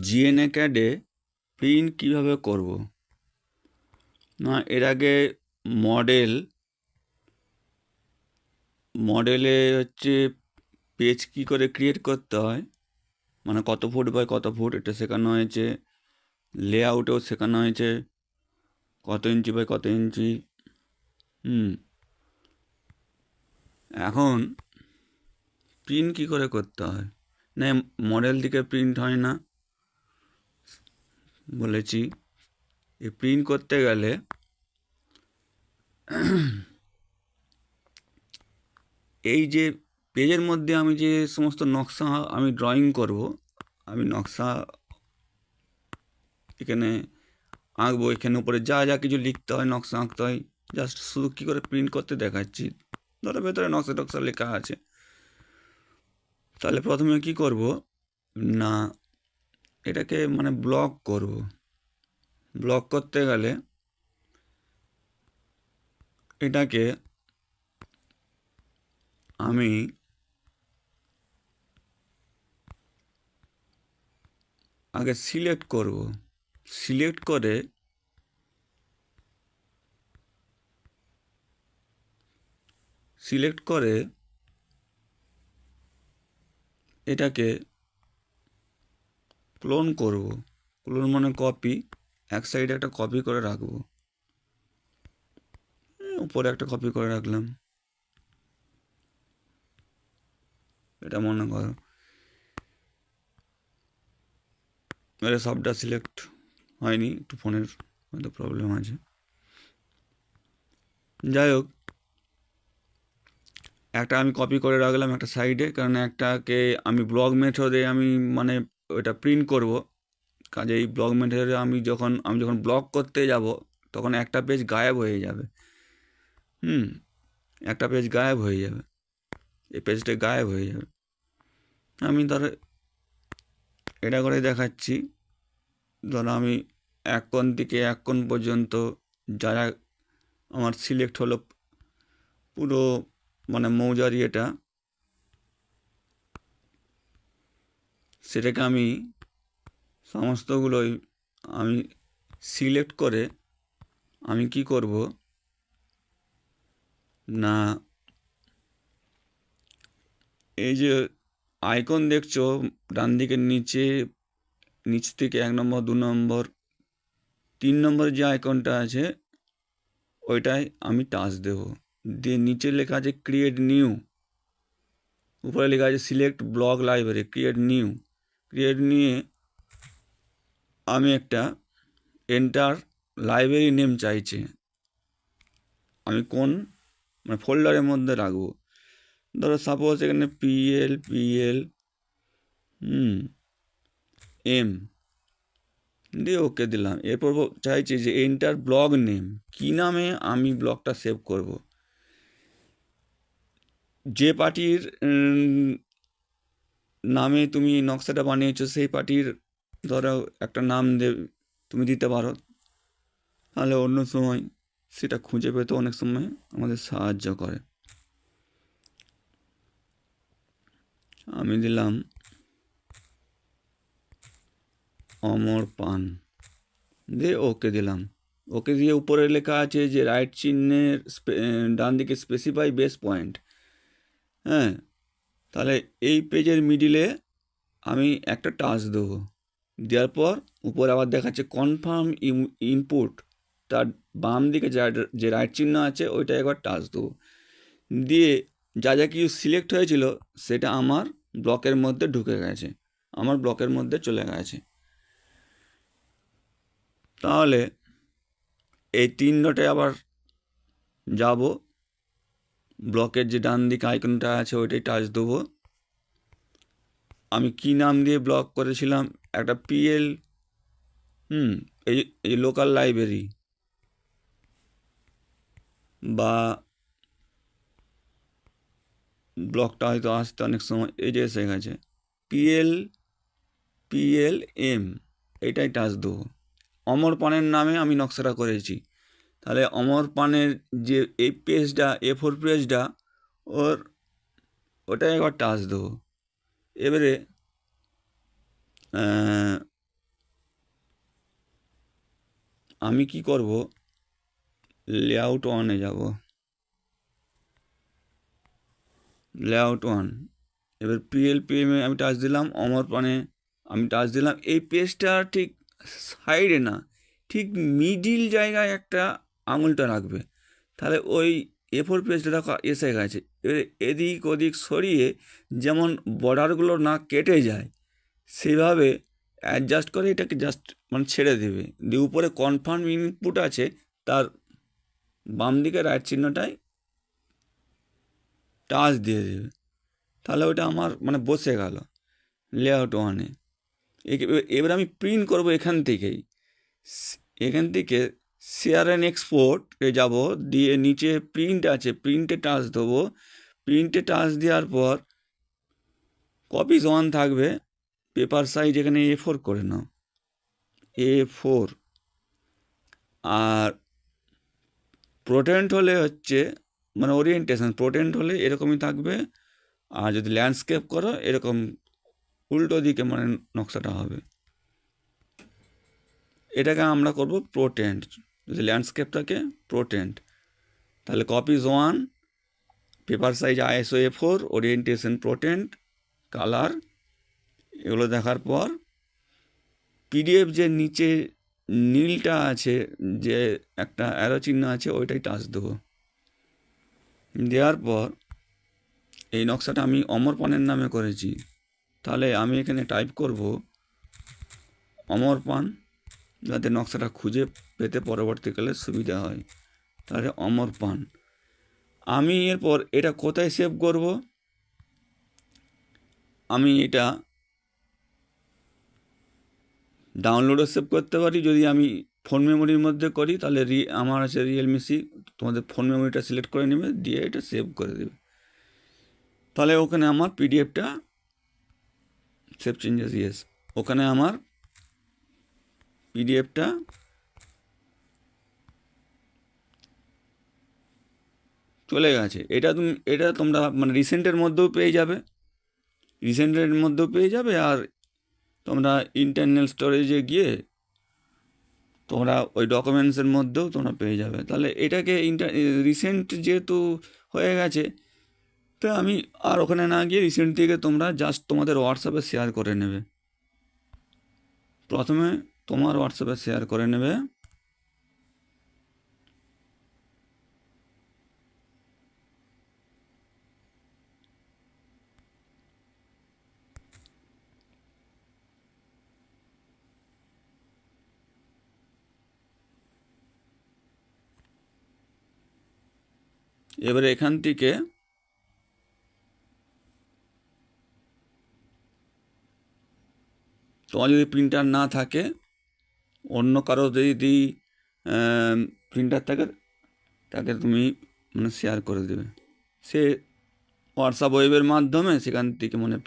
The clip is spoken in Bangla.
জিএনএ ক্যাডে প্রিন্ট কীভাবে করব না, এর আগে মডেলে হচ্ছে পেজ কী করে ক্রিয়েট করতে হয়, মানে কত ফুট বাই কত ফুট এটা শেখানো হয়েছে। লেআউটেও শেখানো হয়েছে কত ইঞ্চি বাই কত ইঞ্চি। এখন প্রিন্ট কী করে করতে হয় না, মডেল দিকে প্রিন্ট হয় না বলেছি। এই প্রিন্ট করতে গেলে এই যে পেজের মধ্যে আমি যে সমস্ত নকশা আমি ড্রয়িং করব, আমি নকশা এখানে আঁকবো, এখানে উপরে যা যা কিছু লিখতে হয় নকশা আঁকতে হয়, জাস্ট শুধু কী করে প্রিন্ট করতে দেখাচ্ছি। ধরো ভেতরে নকশা টকশা লেখা আছে, তাহলে প্রথমে কি করব না, এটাকে মানে ব্লক করব। ব্লক করতে গেলে এটাকে আমি আগে সিলেক্ট করব। সিলেক্ট করে এটাকে ক্লোন করব। ক্লোন মানে কপি, এক সাইডে একটা কপি করে রাখবো, উপরে একটা কপি করে রাখলাম। এটা মনে করো এটা সবটা সিলেক্ট হয়নি, একটু ফোনের হয়তো প্রবলেম আছে। যাই হোক, একটা আমি কপি করে রাখলাম একটা সাইডে, কারণ একটাকে আমি ব্লক মেথডে আমি মানে ওটা প্রিন্ট করব। কাজে এই ব্লক মেথডে আমি যখন ব্লক করতে যাব তখন একটা পেজ গায়েব হয়ে যাবে। একটা পেজ গায়েব হয়ে যাবে, এই পেজটা গায়েব হয়ে যাবে। আমি ধরো এটা করে দেখাচ্ছি। ধরো আমি এক কোণ থেকে এক কোণ পর্যন্ত যারা আমার সিলেক্ট হলো পুরো মানে মৌজারি, এটা সেটাকে আমি সমস্তগুলোই আমি সিলেক্ট করে আমি কি করব না, এই যে আইকন দেখছো ডান দিকের নিচ থেকে 1 নম্বর 2 নম্বর 3 নম্বর যে আইকনটা আছে ওইটাই আমি টাচ দেব। দিয়ে নিচে লেখা আছে ক্রিয়েট নিউ, উপরে লেখা আছে সিলেক্ট ব্লক লাইব্রেরি, ক্রিয়েট নিয়ে আমি একটা এন্টার লাইব্রেরি নেম চাইছে, আমি কোন মানে ফোল্ডারের মধ্যে রাখবো। ধরো সাপোজ এখানে পিএল এম দিয়ে ওকে দিলাম। এরপর চাইছি যে এন্টার ব্লগ নেম, কী নামে আমি ব্লগটা সেভ করব। যে পার্টির নামে তুমি নকশাটা বানিয়েছো সেই পার্টির ধরো একটা নাম তুমি দিতে পারো, তাহলে অন্য সময় সেটা খুঁজে পেতে অনেক সময় আমাদের সাহায্য করে। আমি দিলাম অমর পান, দিয়ে ওকে দিলাম। ওকে দিয়ে উপরে লেখা আছে যে রাইট চিহ্নের ডান দিকে স্পেসিফাই বেস পয়েন্ট। হ্যাঁ, তাহলে এই পেজের মিডিলে আমি একটা টাচ দেবো। দেওয়ার পর উপরে আবার দেখাচ্ছে কনফার্ম ইনপুট, তার বাম দিকে যে রাইট চিহ্ন আছে ওইটা একবার টাচ দেবো। দিয়ে যা যা কিছু সিলেক্ট হয়েছিল সেটা আমার ব্লকের মধ্যে ঢুকে গেছে, আমার ব্লকের মধ্যে চলে গেছে। তাহলে এই 3 ডটে আবার যাব, ব্লকের যে ডান দিকে আইকনটা আছে ওইটাই টাচ দেবো। আমি কি নাম দিয়ে ব্লক করেছিলাম, একটা পিএল এই লোকাল লাইব্রেরি বা ব্লকটা হয়তো আসতে অনেক সময়, এই যে এসে গেছে পিএল এম, এইটাই টাচ দেবো। অমর পানের নামে আমি নকশাটা করেছি, তাহলে অমর পানের যে এই পেজটা A4 পেজটা ওটাই একবার টাচ দেবো। এবারে আমি কি করব, লেআউট ওয়ানে যাব, লেআউট ওয়ান, এবার পিএলপিএমে আমি টাচ দিলাম, অমরপানে আমি টাচ দিলাম। এই পেজটা ঠিক সাইডে না, ঠিক মিডিল জায়গায় একটা আঙুলটা রাখবে, তাহলে ওই A4 পেজটা দেখো এসে গেছে। এবারে এদিক ওদিক সরিয়ে যেমন বর্ডারগুলো না কেটে যায় সেভাবে অ্যাডজাস্ট করে এটাকে জাস্ট মানে ছেড়ে দেবে, দিয়ে উপরে কনফার্ম ইনপুট আছে তার বাম দিকে রাইট চিহ্নটায় টাচ দিয়ে দেবে, তাহলে ওটা আমার মানে বসে গেল লেআউট ওয়ানে। এবার আমি প্রিন্ট করব এখান থেকেই, এখান থেকে শেয়ার অ্যান্ড এক্সপোর্টে যাব, দিয়ে নিচে প্রিন্ট আছে, প্রিন্টে টাচ দেবো। প্রিন্টে টাচ দেওয়ার পর কপিজ ওয়ান থাকবে, পেপার সাইজ এখানে A4 করে নাও, A4। আর প্রোটেন্ট হলে হচ্ছে মানে ওরিয়েন্টেশন, প্রোটেন্ট হলে এরকমই থাকবে, আর যদি ল্যান্ডস্কেপ করো এরকম উল্টো দিকে মানে নকশাটা হবে। এটাকে আমরা করব প্রোটেন্ট, যদি ল্যান্ডস্কেপ থাকে প্রোটেন্ট। তাহলে copies one, paper size ISO A4, orientation portrait, colour, এগুলো দেখার পর PDF যে নিচে নীলটা আছে, যে একটা অ্যারো চিহ্ন আছে, ওইটাই টাচ দেবো। দেওয়ার পর এই নকশাটা আমি অমরপানের নামে করেছি, তাহলে আমি এখানে টাইপ করব অমরপান, যাতে নকশাটা খুঁজে পেতে পরবর্তীকালে সুবিধা হয়। তাহলে অমরপান। আমি এরপর এটা কোথায় সেভ করব, আমি এটা ডাউনলোডও সেভ করতে পারি। যদি আমি ফোন মেমোরির মধ্যে করি তাহলে আমার আছে রিয়েলমি সি, তোমাদের ফোন মেমোরিটা সিলেক্ট করে নেবে, দিয়ে এটা সেভ করে দেবে, তাহলে ওখানে আমার পিডিএফটা সেভ চেঞ্জেস ইয়েস, ওখানে আমার পিডিএফটা চলে গেছে। এটা তোমরা মানে রিসেন্টের মধ্যেও পেয়ে যাবে, রিসেন্টের মধ্যেও পেয়ে যাবে, আর তোমরা ইন্টারনাল স্টোরেজে গিয়ে তোমরা ওই ডকুমেন্টসের মধ্যেও তোমরা পেয়ে যাবে। তাহলে এটাকে রিসেন্ট যেহেতু হয়ে গেছে, তো আমি আর ওখানে না গিয়ে রিসেন্ট থেকে তোমরা জাস্ট তোমাদের হোয়াটসঅ্যাপে শেয়ার করে নেবে। প্রথমে তোমার হোয়াটসঅ্যাপে শেয়ার করে নেবে, এবারে এখান থেকে তোমার যদি প্রিন্টার না থাকে, অন্য কারো যদি প্রিন্টার থাকে, তাকে তুমি মানে শেয়ার করে দেবে, সে হোয়াটসঅ্যাপ ওয়েবের মাধ্যমে সেখান থেকে মানে